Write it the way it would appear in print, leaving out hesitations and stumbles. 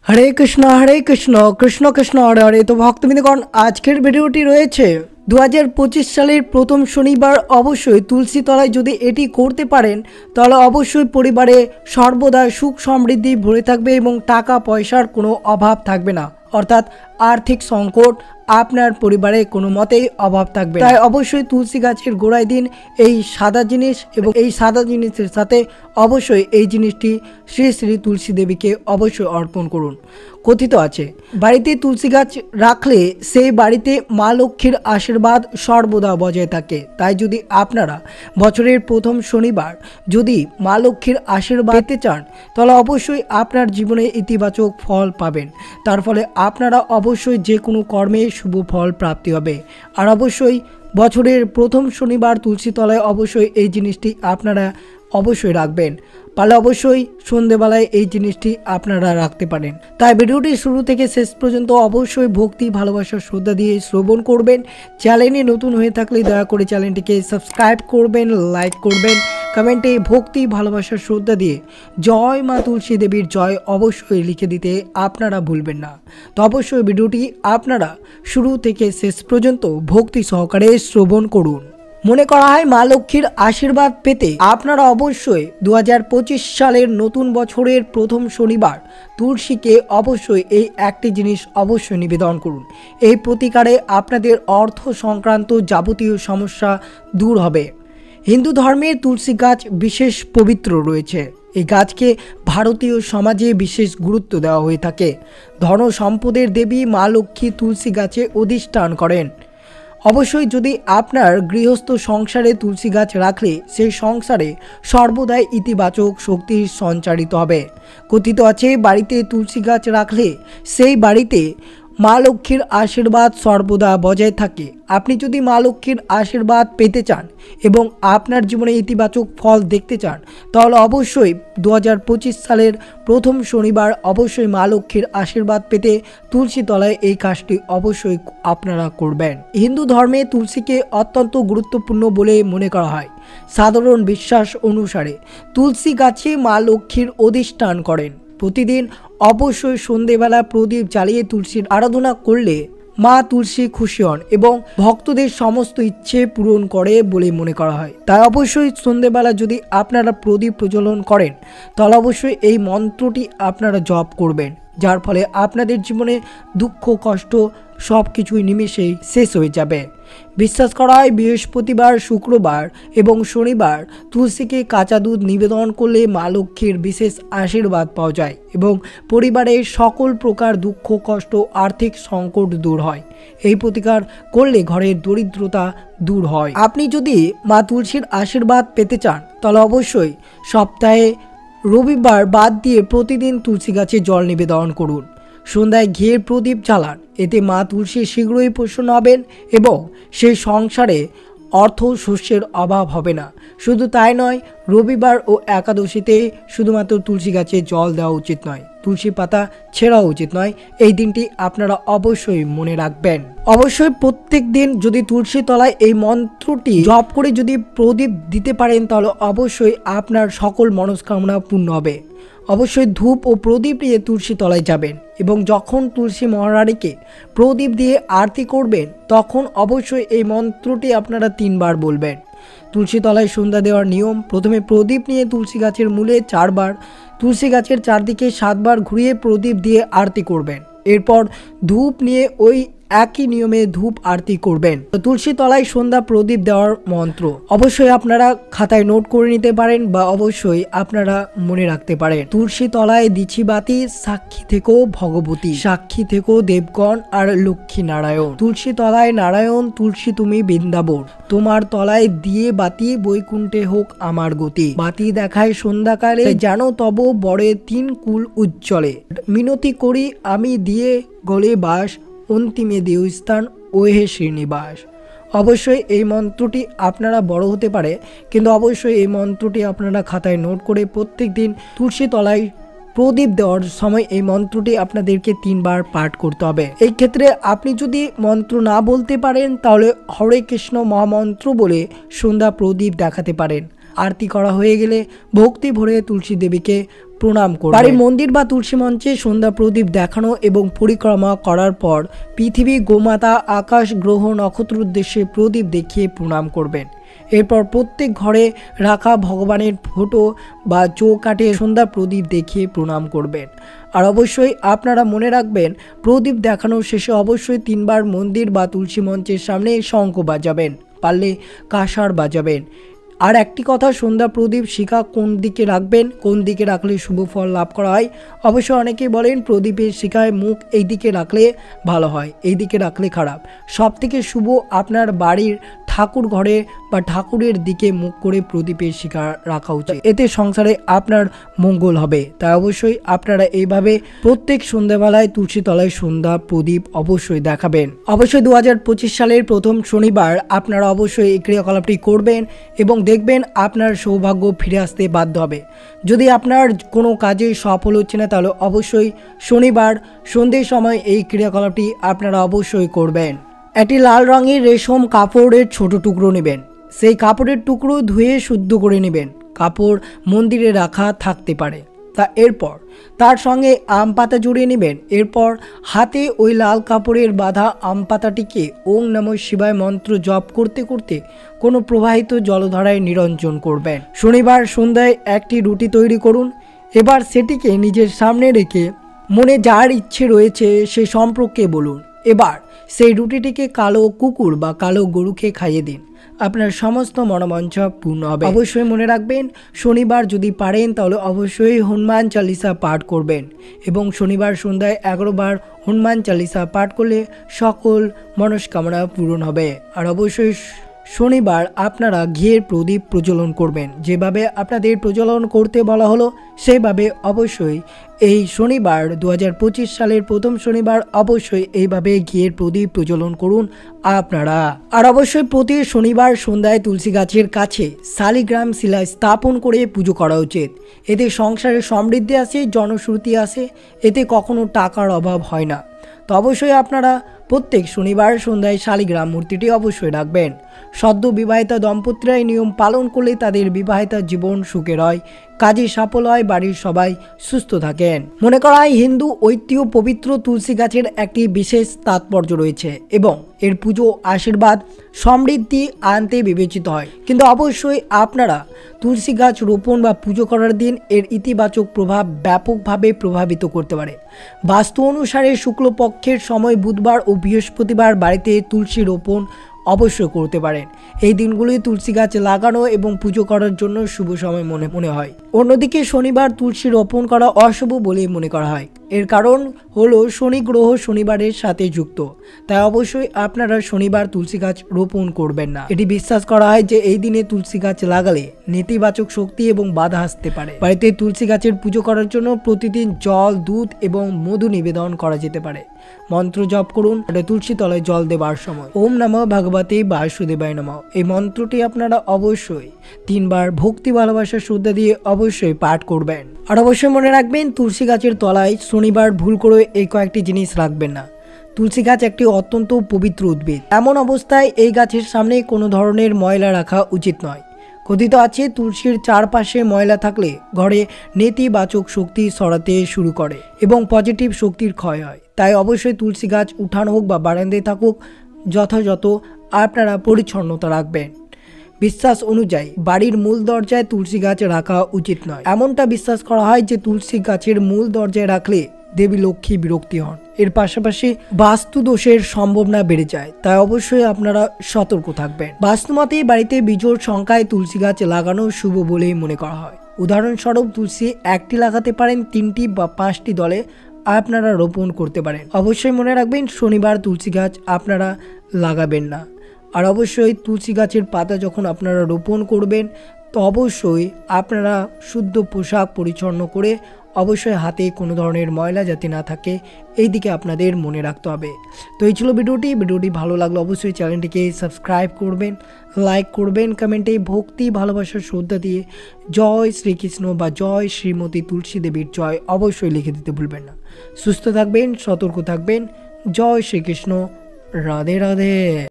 हरे कृष्ण कृष्ण कृष्ण हरे हरे। तो भक्तबृंदगण आजकेर भिडियोटी रयेछे 2025 सालेर प्रथम शनिवार अवश्य तुलसी तलाय यदि एटी करते पारेन ताहले अवश्य परिवारे सर्वदा सुख समृद्धि भरे थाकबे एबं टाका पयसार कोनो अभाव थाकबे ना, अर्थात आर्थिक संकट आपनार परिवारे कोनो मतेई अभाव थाकबे ना। ताई अवश्य तुलसी गाछेर गोड़ाय दिन एई सादा जिनिस एबं एई सादा जिनिसेर साथे अवश्य एई जिनिसटी श्री श्री तुलसी देवीके अवश्य अर्पण करुन। कथित आछे बाड़ीते तुलसी गाछ राखले सेई बाड़ीते मा लक्ष्मीर आशीर्वाद सर्वदा बजाय थाके। ताई यदि आपनारा बछरेर प्रथम शनिवार यदि मा लक्ष्मीर आशीर्वाद पेते चान ताहले अवश्यई आपनार जीवने इतिबाचक फल पाबेन। तार फले आपनारा अवश्यई जे कोनो कर्मे शुभ फल प्राप्ति होबे। और अवश्यई बछरेर प्रथम शनिवार तुलसी तलाय अवश्यई एई जिनिसटी आपनारा अवश्यई राखबेन। पारले अवश्यई सन्ध्येबेलाय एई जिनिसटी आपनारा राखते पारेन। ताई भिडियोटी शुरू थेके शेष पर्यन्त अवश्यई भक्ति भालोबासा श्रद्धा दिए श्रवण करबेन। चैनेले नतुन हये थाकले दया करे चैनेलटिके सबस्क्राइब करबेन, लाइक करबेन, कमेंटे भक्ति भालोबासा श्रद्धा दिए जय मा तुलसी देवीर जय अवश्यई लिखे दिते आपनारा भूलबेन ना। तो अवश्यई भिडियोटी आपनारा शुरू थेके शेष पर्यन्त भक्ति सहकारे श्रवण करुन। मने करा हय मा लक्ष्मीर आशीर्वाद पेते आपनारा अवश्यई 2025 सालेर नतून बछरेर प्रथम शनिवार तुलसीके अवश्यई एई एकटी जिनिस अवश्यई निवेदन करुन। एई प्रतिकारे आपनादेर अर्थ संक्रांत जाबतीय समस्या दूर हबे। हिंदू धर्मे तुलसी गाछ विशेष पवित्र रयेछे। এই গাছকে ভারতীয় সমাজে বিশেষ গুরুত্ব দেওয়া হয়ে থাকে। ধন সম্পদের দেবী মা লক্ষ্মী তুলসী গাছে অধিষ্ঠান করেন। অবশ্যই যদি আপনার গৃহস্থ সংসারে তুলসী গাছ রাখলে সেই সংসারে সর্বদাই ইতিবাচক শক্তি সঞ্চারিত হবে। কথিত আছে বাড়িতে তুলসী গাছ রাখলে সেই বাড়িতে মা লক্ষ্মীর আশীর্বাদ সর্বদা বজায় থাকে। আপনি যদি মা লক্ষ্মীর আশীর্বাদ পেতে চান এবং আপনার জীবনে ইতিবাচক ফল দেখতে চান তাহলে অবশ্যই 2025 সালের প্রথম শনিবার অবশ্যই মা লক্ষ্মীর আশীর্বাদ পেতে তুলসী তলায় এই কাজটি অবশ্যই আপনারা করবেন। হিন্দু ধর্মে তুলসীকে অত্যন্ত গুরুত্বপূর্ণ বলে মনে করা হয়। সাধারণ বিশ্বাস অনুসারে তুলসী গাছে মা লক্ষ্মীর অধিষ্ঠান করেন। प्रतिदिन अवश्य सन्ध्येबेला प्रदीप जालिए तुलसीर आराधना करले मा तुलसी खुशी हन एवं भक्तদের समस्त इच्छे पूरण करे बोले मने करा हय। ताई अवश्य सन्ध्येबेला यदि आपनारा प्रदीप प्रज्वलन करें ताहले अवश्य एई मंत्रटी आपनारा जप करबेन, जार फले आपनादेर जीवने दुख कष्ट सबकिछुई निमेषेई शेष हये जाबे। विश्वास करा हय बृहस्पतिवार शुक्रवार एवं शनिवार तुलसीके काचा दूध निवेदन करले मा लक्ष्मीर विशेष आशीर्वाद पाওয়া যায় এবং পরিবারের সকল প্রকার দুঃখ কষ্ট আর্থিক সংকট দূর হয়। এই প্রতিকার করলে ঘরের দরিদ্রতা দূর হয়। আপনি যদি মা তুলসীর আশীর্বাদ পেতে চান তাহলে অবশ্যই সপ্তাহে রবিবার বাদ দিয়ে প্রতিদিন তুলসী গাছে জল নিবেদন করুন। সন্ধ্যায় ঘিয়ের প্রদীপ জ্বালান, এতে মা তুলসী শীঘ্রই প্রসন্ন হবেন এবং সেই সংসারে অর্থ শস্যের অভাব হবে না। শুধু তাই নয়, রবিবার ও একাদশীতে শুধুমাত্র তুলসী গাছে জল দেওয়া উচিত নয়, তুলসী পাতা ছেঁড়া উচিত নয়। এই দিনটি আপনারা অবশ্যই মনে রাখবেন। অবশ্যই প্রত্যেক দিন যদি তুলসী তলায় এই মন্ত্রটি জপ করে যদি প্রদীপ দিতে পারেন তাহলে অবশ্যই আপনার সকল মনস্কামনা পূর্ণ হবে। অবশ্যই ধূপ ও প্রদীপ নিয়ে তুলসী তলায় যাবেন এবং যখন তুলসী মহারানীকে প্রদীপ দিয়ে আরতি করবেন তখন অবশ্যই এই মন্ত্রটি আপনারা 3 বার বলবেন। তুলসী তলায় সন্ধ্যা দেওয়ার নিয়ম, প্রথমে প্রদীপ নিয়ে তুলসী গাছের মূলে 4 বার, তুলসী গাছের চারদিকে 7 বার ঘুরিয়ে প্রদীপ দিয়ে আরতি করবেন। এরপর ধূপ নিয়ে ওই একই নিয়মে ধূপ আরতি করবেন। তুলসী তলায় সন্ধ্যা প্রদীপ দেওয়ার মন্ত্র অবশ্যই আপনারা খাতায় নোট করে নিতে পারেন বা অবশ্যই আপনারা মনে রাখতে পারেন। তুলসী তলায় দিছি বাতি, সাক্ষী থেকো ভগবতী, সাক্ষী থেকো দেবগণ আর লক্ষ্মী নারায়ণ। তুলসী তলায় নারায়ণ, তুলসী তুমি বৃন্দাবন, তোমার তলায় দিয়ে বাতি, বৈকুণ্ঠে হোক আমার গতি। বাতি দেখায় সন্ধ্যাকালে, যেন তব বরে 3 কুল উজ্জ্বলে। মিনতি করি আমি দিয়ে গলে বাস, অন্তিমে দেহ স্থান ওহে শ্রীনিবাস। অবশ্যই এই মন্ত্রটি আপনারা বড় হতে পারে কিন্তু অবশ্যই এই মন্ত্রটি আপনারা খাতায় নোট করে প্রত্যেক দিন তুলসী তলায় প্রদীপ দেওয়ার সময় এই মন্ত্রটি আপনাদেরকে 3 বার পাঠ করতে হবে। এই ক্ষেত্রে আপনি যদি মন্ত্র না বলতে পারেন তাহলে হরে কৃষ্ণ মহামন্ত্র বলে সন্ধ্যা প্রদীপ দেখাতে পারেন। आरती करा हो गेले भक्ति भरे तुलसी देवी के প্রণাম করবেন। বাড়ির মন্দির বা তুলসী মঞ্চে সন্ধ্যা প্রদীপ দেখানো এবং পরিক্রমা করার পর পৃথিবী, গোমাতা, আকাশ, গ্রহ, নক্ষত্র উদ্দেশ্যে প্রদীপ দেখিয়ে প্রণাম করবেন। এরপর প্রত্যেক ঘরে রাখা ভগবানের ফটো বা চৌকাঠে সন্ধ্যা প্রদীপ দেখিয়ে প্রণাম করবেন। আর অবশ্যই আপনারা মনে রাখবেন, প্রদীপ দেখানোর শেষে অবশ্যই 3 বার মন্দির বা তুলসী মঞ্চের সামনে শঙ্খ বাজাবেন, পারলে কাঁসার বাজাবেন। আর একটি কথা, সন্ধ্যা প্রদীপ শিখা কোন দিকে রাখবেন, কোন দিকে রাখলে শুভ ফল লাভ করা হয়। অবশ্য অনেকেই বলেন প্রদীপের শিখায় মুখ এই দিকে রাখলে ভালো হয়, এই দিকে রাখলে খারাপ। সব থেকে শুভ আপনার বাড়ির ঠাকুর ঘরে বা ঠাকুরের দিকে মুখ করে প্রদীপের শিখা রাখা উচিত, এতে সংসারে আপনার মঙ্গল হবে। তাই অবশ্যই আপনারা এইভাবে প্রত্যেক সন্ধ্যাবেলায় তুলসী তলায় সন্ধ্যা প্রদীপ অবশ্যই দেখাবেন। অবশ্যই 2025 সালের প্রথম শনিবার আপনারা অবশ্যই এই ক্রিয়াকলাপটি করবেন এবং দেখবেন আপনার সৌভাগ্য ফিরে আসতে বাধ্য হবে। যদি আপনার কোনো কাজে সফল হচ্ছে না, তাহলে অবশ্যই শনিবার সন্ধ্যের সময় এই ক্রিয়াকলাপটি আপনারা অবশ্যই করবেন। একটি লাল রঙের রেশম কাপড়ের ছোট টুকরো নেবেন। সেই কাপড়ের টুকরো ধুয়ে শুদ্ধ করে নেবেন। কাপড় মন্দিরে রাখা থাকতে পারে। এরপর তার সঙ্গে আম পাতা জড়িয়ে নেবেন। এরপর হাতে ওই লাল কাপড়ের বাঁধা আম পাতাটিকে ওং নমঃ শিবায় মন্ত্র জপ করতে করতে কোনো প্রবাহিত জলধারায় নিরঞ্জন করবেন। শনিবার সন্ধ্যায় একটি রুটি তৈরি করুন। এবার সেটিকে নিজের সামনে রেখে মনে যার ইচ্ছে রয়েছে সে সম্পর্কে বলুন। এবার সেই রুটিটিকে কালো কুকুর বা কালো গরুকে খাইয়ে দিন। আপনার সমস্ত মনোবাঞ্ছা পূর্ণ হবে। অবশ্যই মনে রাখবেন, শনিবার যদি পারেন তাহলে অবশ্যই হনুমান চালিসা পাঠ করবেন এবং শনিবার সন্ধ্যায় 11 বার হনুমান চালিসা পাঠ করলে সকল মনস্কামনা পূরণ হবে। আর অবশ্যই শনিবার আপনারা ঘিয়ের প্রদীপ প্রজ্বলন করবেন। যেভাবে আপনাদের প্রজ্বলন করতে বলা হলো সেভাবে অবশ্যই এই শনিবার 2025 সালের প্রথম শনিবার অবশ্যই এইভাবে ঘিয়ের প্রদীপ প্রজ্বলন করুন আপনারা। আর অবশ্যই প্রতি শনিবার সন্ধ্যায় তুলসী গাছের কাছে শালিগ্রাম শিলা স্থাপন করে পুজো করা উচিত। এতে সংসারে সমৃদ্ধি আসে, জনশ্রুতি আসে, এতে কখনো টাকার অভাব হয় না। তো অবশ্যই আপনারা প্রত্যেক শনিবার সন্ধ্যায় শালিগ্রাম মূর্তিটি অবশ্যই রাখবেন। সদ্য বিবাহিতা দম্পতিরা এই নিয়ম পালন করলে তাদের বিবাহিতা জীবন সুখের হয়, কাজে সাফল্য হয়, বাড়ির সবাই সুস্থ থাকেন। মনে করা হয় হিন্দু ঐতিহ্য পবিত্র তুলসী গাছের একটি বিশেষ তাৎপর্য রয়েছে এবং এর পুজো আশীর্বাদ সমৃদ্ধি আনতে বিবেচিত হয়। কিন্তু অবশ্যই আপনারা তুলসী গাছ রোপণ বা পুজো করার দিন এর ইতিবাচক প্রভাব ব্যাপকভাবে প্রভাবিত করতে পারে। বাস্তু অনুসারে শুক্লপক্ষের সময় বুধবার ও বৃহস্পতিবার বাড়িতে তুলসী রোপণ অবশ্যই করতে পারেন। এই দিনগুলি তুলসী গাছ লাগানো এবং পুজো করার জন্য শুভ সময় মনে হয়। অন্যদিকে শনিবার তুলসী রোপণ করা অশুভ বলে মনে করা হয়। এর কারণ হলো শনি গ্রহ শনিবারের সাথে যুক্ত। তাই অবশ্যই আপনারা শনিবার তুলসী গাছ রোপণ করবেন না। এটি বিশ্বাস করা হয় যে এই দিনে তুলসী গাছ লাগালে নেতিবাচক শক্তি এবং বাধা আসতে পারে। বাড়িতে তুলসী গাছের পুজো করার জন্য প্রতিদিন জল, দুধ এবং মধু নিবেদন করা যেতে পারে। মন্ত্র জপ করুন তুলসী তলায় জল দেবার সময়। ওম নমঃ ভগবতে বাসুদেবায় নমঃ এই মন্ত্রটি আপনারা অবশ্যই 3 বার ভক্তি ভালোবাসা শ্রদ্ধা দিয়ে অবশ্যই পাঠ করবেন। আর অবশ্যই মনে রাখবেন, তুলসী গাছের তলায় শনিবার ভুল করে এই কয়েকটি জিনিস রাখবেন না। তুলসী গাছ একটি অত্যন্ত পবিত্র উদ্ভিদ। এমন অবস্থায় এই গাছের সামনে কোনো ধরনের ময়লা রাখা উচিত নয়। কথিত আছে তুলসীর চারপাশে ময়লা থাকলে ঘরে নেতিবাচক শক্তি ছড়াতে শুরু করে এবং পজিটিভ শক্তির ক্ষয় হয়। তাই অবশ্যই তুলসী গাছ উঠান হোক বা বারান্দায় থাকুক, যথাযথ আপনারা পরিচ্ছন্নতা রাখবেন। বিশ্বাস অনুযায়ী বাড়ির মূল দরজায় তুলসী গাছ রাখা উচিত নয়। এমনটা বিশ্বাস করা হয় যে তুলসী গাছের মূল দরজায় রাখলে দেবী লক্ষ্মী বিরক্তি হন। এর পাশাপাশি বাস্তু দোষের সম্ভাবনা বেড়ে যায়। তাই অবশ্যই আপনারা সতর্ক থাকবেন। বাস্তুমতে বাড়িতে বিজোড় সংখ্যায় তুলসী গাছ লাগানো শুভ বলেই মনে করা হয়। উদাহরণস্বরূপ তুলসী 1টি লাগাতে পারেন, 3টি বা 5টি দলে আপনারা রোপণ করতে পারেন। অবশ্যই মনে রাখবেন, শনিবার তুলসী গাছ আপনারা লাগাবেন না। আর অবশ্যই তুলসী গাছের পাতা যখন আপনারা রোপণ করবেন তো অবশ্যই আপনারা শুদ্ধ পোশাক পরিচ্ছন্ন করে অবশ্যই হাতে কোনো ধরনের ময়লা যাতে না থাকে এই দিকে আপনাদের মনে রাখতে হবে। তো এই ছিল ভিডিওটি ভালো লাগলো অবশ্যই চ্যানেলটিকে সাবস্ক্রাইব করবেন, লাইক করবেন, কমেন্টে ভক্তি ভালোবাসার শ্রদ্ধা দিয়ে জয় শ্রীকৃষ্ণ বা জয় শ্রীমতী তুলসী দেবীর জয় অবশ্যই লিখে দিতে ভুলবেন না। সুস্থ থাকবেন, সতর্ক থাকবেন। জয় শ্রীকৃষ্ণ, রাধে রাধে।